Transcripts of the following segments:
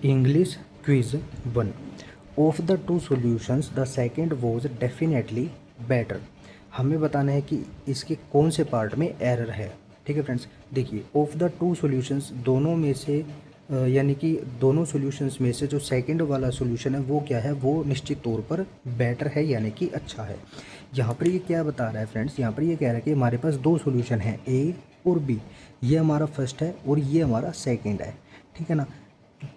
English quiz 1। Of the two solutions the second was definitely better. हमें बताना है कि इसके कौन से पार्ट में एरर है। ठीक है फ्रेंड्स, देखिए ऑफ द टू सॉल्यूशंस, दोनों में से यानी कि दोनों सॉल्यूशंस में से जो सेकंड वाला सॉल्यूशन है वो क्या है, वो निश्चित तौर पर बेटर है यानी कि अच्छा है। यहाँ पर ये क्या बता रहा है फ्रेंड्स, यहाँ पर ये कह रहा है कि हमारे पास दो सॉल्यूशन हैं ए और बी। ये हमारा फर्स्ट है और ये हमारा सेकंड है। ठीक है ना।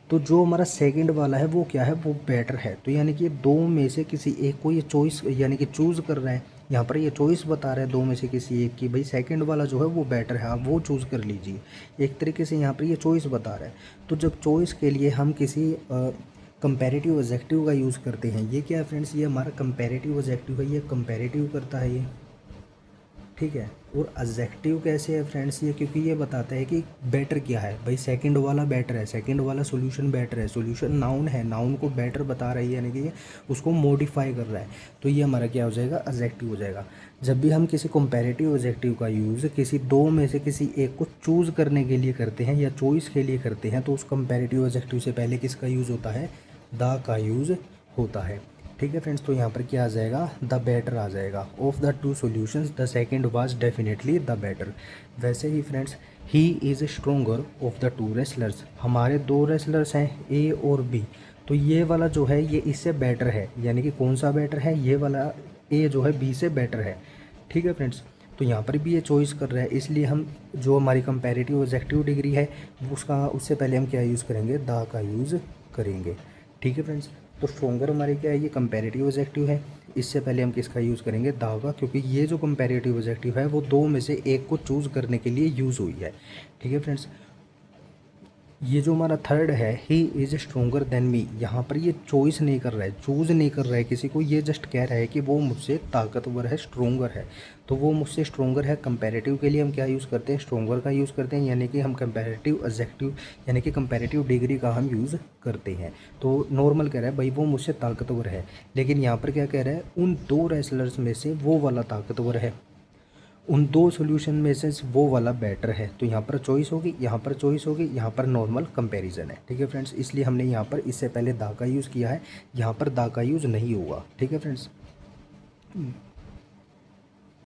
तो जो हमारा सेकंड वाला है वो क्या है, वो बेटर है। तो यानी कि दो में से किसी एक को ये चॉइस यानी कि चूज़ कर रहा है। यहाँ पर ये चॉइस बता रहा है दो में से किसी एक की, भाई सेकंड वाला जो है वो बेटर है, आप वो चूज़ कर लीजिए। एक तरीके से यहाँ पर ये चॉइस बता रहा है। तो जब चॉइस के लिए हम किसी कंपैरेटिव एडजेक्टिव का यूज़ करते हैं, ये क्या है फ्रेंड्स, ये हमारा कंपैरेटिव एडजेक्टिव है, ये कंपैरेटिव करता है ये। ठीक है। और एडजेक्टिव कैसे है फ्रेंड्स ये, क्योंकि ये बताता है कि बेटर क्या है, भाई सेकंड वाला बेटर है, सेकंड वाला सॉल्यूशन बेटर है। सॉल्यूशन नाउन है, नाउन को बेटर बता रही है यानी कि ये उसको मॉडिफाई कर रहा है। तो ये हमारा क्या हो जाएगा, एडजेक्टिव हो जाएगा। जब भी हम किसी कंपैरेटिव एडजेक्टिव का यूज़ किसी दो में से किसी एक को चूज़ करने के लिए करते हैं या चॉइस के लिए करते हैं, तो उस कंपैरेटिव एडजेक्टिव से पहले किसका यूज़ होता है, द का यूज़ होता है। ठीक है फ्रेंड्स, तो यहाँ पर क्या आ जाएगा, द बेटर आ जाएगा। Of the two solutions the second was definitely the better. वैसे ही friends, he is stronger of the two wrestlers. हमारे दो रेसलर्स हैं ए और बी, तो ये वाला जो है ये इससे बेटर है, यानी कि कौन सा बेटर है, ये वाला ए जो है बी से बेटर है। ठीक है फ्रेंड्स, तो यहाँ पर भी ये चॉइस कर रहा है, इसलिए हम जो हमारी कंपैरेटिव ऑब्जेक्टिव डिग्री है उसका उससे पहले हम क्या यूज़ करेंगे, द का यूज़ करेंगे। ठीक है फ्रेंड्स, तो स्ट्रोंगर हमारी क्या है, ये कंपैरेटिव एडजेक्टिव है। इससे पहले हम किसका यूज़ करेंगे, द का, क्योंकि ये जो कंपैरेटिव एडजेक्टिव है वो दो में से एक को चूज़ करने के लिए यूज़ हुई है। ठीक है फ्रेंड्स, ये जो हमारा थर्ड है, ही इज़ स्ट्रोंगर देन मी, यहाँ पर ये चॉइस नहीं कर रहा है, चूज़ नहीं कर रहा है किसी को, ये जस्ट कह रहा है कि वो मुझसे ताकतवर है, स्ट्रोंगर है। तो वो मुझसे स्ट्रोंगर है। कंपैरेटिव के लिए हम क्या यूज़ करते हैं, स्ट्रोंगर का यूज़ करते हैं, यानी कि हम कंपैरेटिव एडजेक्टिव यानी कि कंपैरेटिव डिग्री का हम यूज़ करते हैं। तो नॉर्मल कह रहा है भाई वो मुझसे ताकतवर है, लेकिन यहाँ पर क्या कह रहा है, उन दो रेसलर्स में से वो वाला ताकतवर है, उन दो सॉल्यूशन में से वो वाला बेटर है। तो यहाँ पर चॉइस होगी, यहाँ पर चॉइस होगी, यहाँ पर नॉर्मल कंपैरिजन है। ठीक है फ्रेंड्स, इसलिए हमने यहाँ पर इससे पहले दा का यूज़ किया है, यहाँ पर दा का यूज़ नहीं होगा। ठीक है फ्रेंड्स।